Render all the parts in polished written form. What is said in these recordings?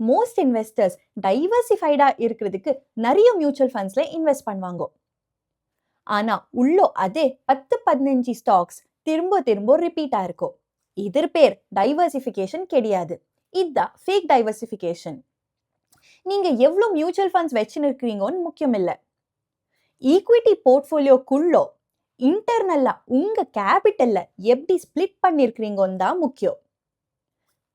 Most investors டைவர்சிஃபைடா இருக்கிறதுக்கு நிறைய mutual ஃபண்ட்ஸ்ல invest பண்ணுவாங்க. ஆனா உள்ளோ அதே 10-15 ஸ்டாக்ஸ் திரும்ப திரும்ப ரிப்பீட் ஆயிருக்கும். இது பேர் டைவர்சிஃபிகேஷன் கிடையாது. இதுதான் ஃபேக் டைவர்சிஃபிகேஷன். நீங்க எவ்வளவு மியூச்சுவல் ஃபண்ட்ஸ் வச்சுருக்கீங்கன்னு முக்கியம் இல்லை. ஈக்விட்டி போர்ட்ஃபோலியோக்குள்ளோ இன்டர்னல்லா உங்க கேபிட்டல்ல எப்படி ஸ்பிளிட் பண்ணிருக்கீங்கன்னு தான் முக்கியம்.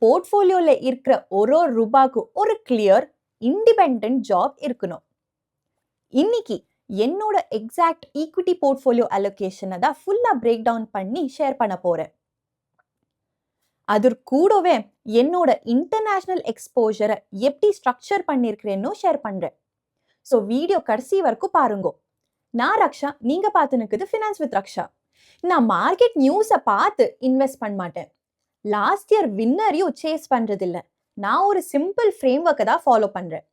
போர்ட்ஃபோலியோல இருக்கிற ஒரு ரூபாய்க்கு ஒரு கிளியர் இண்டிபெண்டன்ட் ஜாப் இருக்கணும். இன்னைக்கு என்னோட எக்ஸாக்ட் ஈக்விட்டி போர்ட்ஃபோலியோ அலோகேஷனை தான் ஃபுல்லா பிரேக் டவுன் பண்ணி ஷேர் பண்ண போறேன். அது கூடவே என்னோட இன்டர்நேஷனல் எக்ஸ்போஜரை எப்படி ஸ்ட்ரக்சர் பண்ணிருக்கிறேன்னு ஷேர் பண்றேன். ஸோ வீடியோ கடைசி வரைக்கும் பாருங்க. நான் ரக்ஷா, நீங்க பார்த்துனுக்குது ஃபினான்ஸ் வித் ரக்ஷா. நான் மார்க்கெட் நியூஸை பார்த்து இன்வெஸ்ட் பண்ண மாட்டேன். லாஸ்ட் இயர் வின்னரையும் சேஸ் பண்றதில்ல. நான் ஒரு சிம்பிள் ஃப்ரேம் ஒர்க்கை தான் ஃபாலோ பண்றேன்.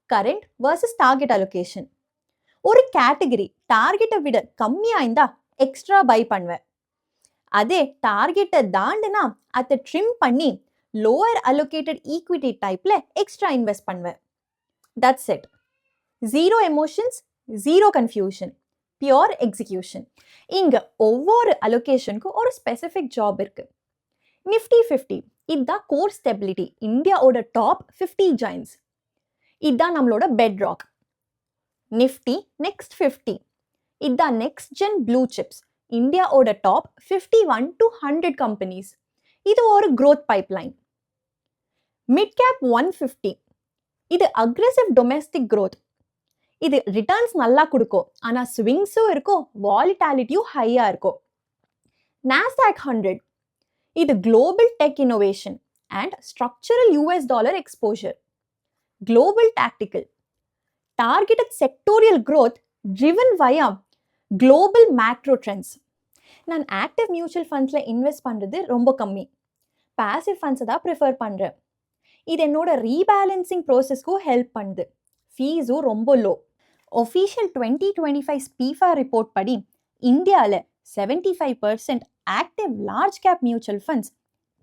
Current versus target allocation. ஒரு கேட்டகரி டார்கெட்டை விட கம்மியா இருந்தா எக்ஸ்ட்ரா பை பண்ணுவேன். அதே டார்கெட்டை தாண்டுனா அதை ட்ரிம் பண்ணி லோவர் அலோகேட்டட் ஈக்விட்டி டைப்ல எக்ஸ்ட்ரா இன்வெஸ்ட் பண்ணுவேன். That's it. Zero emotions, zero confusion, pure execution. இங்க ஒவ்வொரு அலோகேஷனுக்கும் ஒரு ஸ்பெசிஃபிக் ஜாப் இருக்கு. நிஃப்டி 50 இதுதான் கோர் ஸ்டெபிலிட்டி, இந்தியாவோட டாப் 50 ஜாயின்ஸ். இதுதான் நம்மளோட பெட் ராக். நிஃப்டி நெக்ஸ்ட் 50 இதுதான் நெக்ஸ்ட் ஜென் ப்ளூ சிப்ஸ், இந்தியாவோட டாப் 51 to 100 கம்பெனிஸ். இது ஒரு growth பைப்லைன். மிட் கேப் 150 இது அக்ரெசிவ் டொமெஸ்டிக் growth. இது ரிட்டர்ன்ஸ் நல்லா கொடுக்கும், ஆனா ஸ்விங்ஸும் இருக்கும், வாலிட்டாலிட்டியும் ஹையா இருக்கும். நாஸ்டாக் 100 இது global tech innovation and structural US dollar exposure. Global tactical targeted sectoral growth driven via global macro trends. நான் ஆக்டிவ் மியூச்சுவல் ஃபண்ட்ஸில் இன்வெஸ்ட் பண்ணுறது ரொம்ப கம்மி. பாசிவ் ஃபண்ட்ஸை தான் ப்ரிஃபர் பண்ணுறேன். இது என்னோட ரீபேலன்சிங் ப்ரோசஸ்க்கும் ஹெல்ப் பண்ணுது. ஃபீஸும் ரொம்ப லோ. ஒஃபிஷியல் 2025 ஸ்பீஃபா ரிப்போர்ட் படி இந்தியாவில் 75% active large cap mutual funds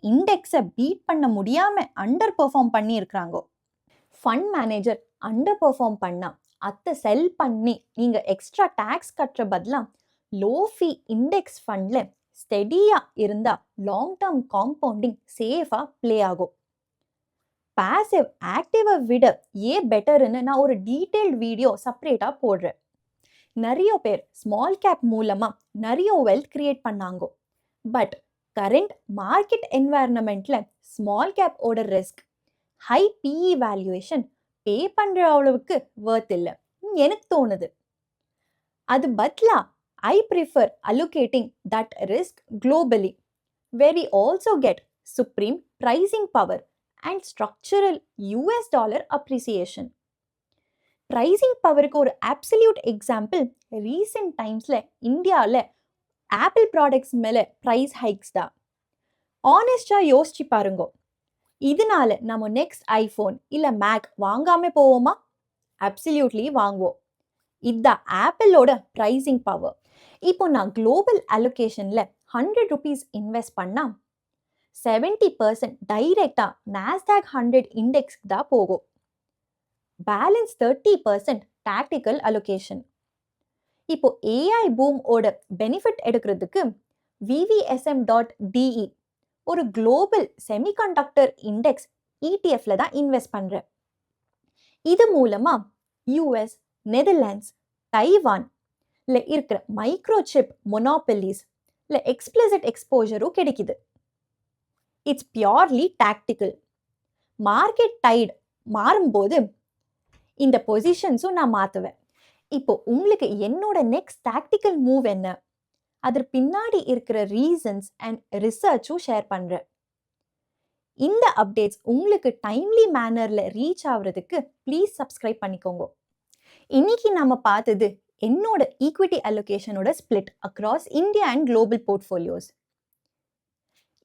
இண்டெக்ஸை பீட் பண்ண முடியாமல் அண்டர் பெர்ஃபார்ம் பண்ணியிருக்கிறாங்க. ஃபண்ட் மேனேஜர் அண்டர் பெர்ஃபார்ம் பண்ணா அதை செல் பண்ணி நீங்கள் எக்ஸ்ட்ரா டேக்ஸ் கட்டுற பதிலாக லோ ஃபீ இண்டெக்ஸ் ஃபண்டில் ஸ்டெடியாக இருந்தால் லாங் டேர்ம் காம்பவுண்டிங் சேஃபாக ப்ளே ஆகும். பாசிவ் ஆக்டிவை விட பெட்டர்னு நான் ஒரு டீட்டெயில்டு வீடியோ செப்பரேட்டாக போடுறேன். நிறைய பேர் ஸ்மால் கேப் மூலமாக நிறைய வெல்த் கிரியேட் பண்ணாங்க. பட் கரண்ட் மார்க்கெட் என்வாயர்மெண்ட்டில் ஸ்மால் கேப் ஓட risk, high PE valuation pay பண்ணுற அளவுக்கு வர்த் இல்லை எனக்கு தோணுது. அது பதிலா I prefer allocating that risk globally, where we also get supreme pricing power and structural US dollar appreciation. Pricing powerக்கு ஒரு absolute example recent timesல இந்தியாவில் ஆப்பிள் ப்ராடக்ட்ஸ் மேலே ப்ரைஸ் ஹைக்ஸ் தான். ஆனஸ்டா யோசிச்சு பாருங்க, இதனால நம்ம நெக்ஸ்ட் ஐஃபோன் இல்லை மேக் வாங்காம போவோமா? அப்சல்யூட்லி வாங்குவோம். இதுதான் ஆப்பிளோட ப்ரைசிங் பவர். இப்போ நான் குளோபல் அலோகேஷனில் 100 rupees இன்வெஸ்ட் பண்ணால் 70% டைரெக்டாக நாஸ்டாக் 100 இண்டெக்ஸ்க்கு தான் போகும். Balance 30% tactical allocation. இப்போ AI பூமோட பெனிஃபிட் எடுக்கிறதுக்கு VVSM.DE ஒரு குளோபல் செமிகண்டக்டர் இண்டெக்ஸ் ETFல தான் இன்வெஸ்ட் பண்ணுறேன். இது மூலமாக US, நெதர்லாண்ட்ஸ், தைவான்ல இருக்கிற மைக்ரோசிப் மொனாபலிஸ் இல்லை எக்ஸ்பிளிசிட் எக்ஸ்போஜரும் கிடைக்குது. It's purely tactical. Market tight மாறும்போது இந்த பொசிஷன்ஸும் நான் மாற்றுவேன். இப்போ உங்களுக்கு என்னோட நெக்ஸ்ட் டாக்டிக்கல் மூவ் என்ன, அதற்கு பின்னாடி இருக்கிற ரீசன்ஸ் அண்ட் ரிசர்ச்சும் ஷேர் பண்ணுறேன். இந்த அப்டேட்ஸ் உங்களுக்கு டைம்லி மேனரில் ரீச் ஆகுறதுக்கு ப்ளீஸ் சப்ஸ்கிரைப் பண்ணிக்கோங்க. இன்னைக்கு நம்ம பார்த்தது என்னோட ஈக்விட்டி அலோகேஷனோட split across India and global portfolios.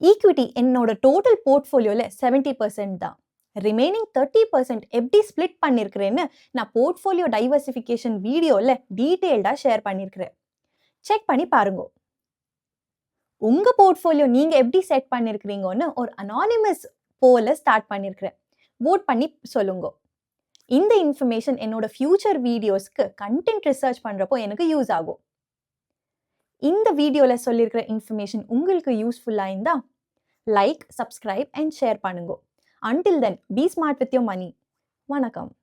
Equity என்னோட டோட்டல் போர்ட்ஃபோலியோவில் 70% தான். ரிமைனிங் 30% எப்படி ஸ்பிளிட் பண்ணியிருக்கிறேன்னு நான் போர்ட்ஃபோலியோ டைவர்சிஃபிகேஷன் வீடியோவில் டீட்டெயில்டாக ஷேர் பண்ணியிருக்கிறேன். செக் பண்ணி பாருங்க. உங்கள் போர்ட்ஃபோலியோ நீங்கள் எப்படி செட் பண்ணியிருக்கிறீங்கன்னு ஒரு அனானிமஸ் போல ஸ்டார்ட் பண்ணியிருக்கிறேன். வோட் பண்ணி சொல்லுங்க. இந்த இன்ஃபர்மேஷன் என்னோட ஃபியூச்சர் வீடியோஸ்க்கு கண்டென்ட் ரிசர்ச் பண்றப்போ எனக்கு யூஸ் ஆகும். இந்த வீடியோல சொல்லியிருக்கிற இன்ஃபர்மேஷன் உங்களுக்கு யூஸ்ஃபுல்லா இருந்தா லைக், சப்ஸ்கிரைப் அண்ட் ஷேர் பண்ணுங்க. Until then, be smart with your money. வணக்கம்.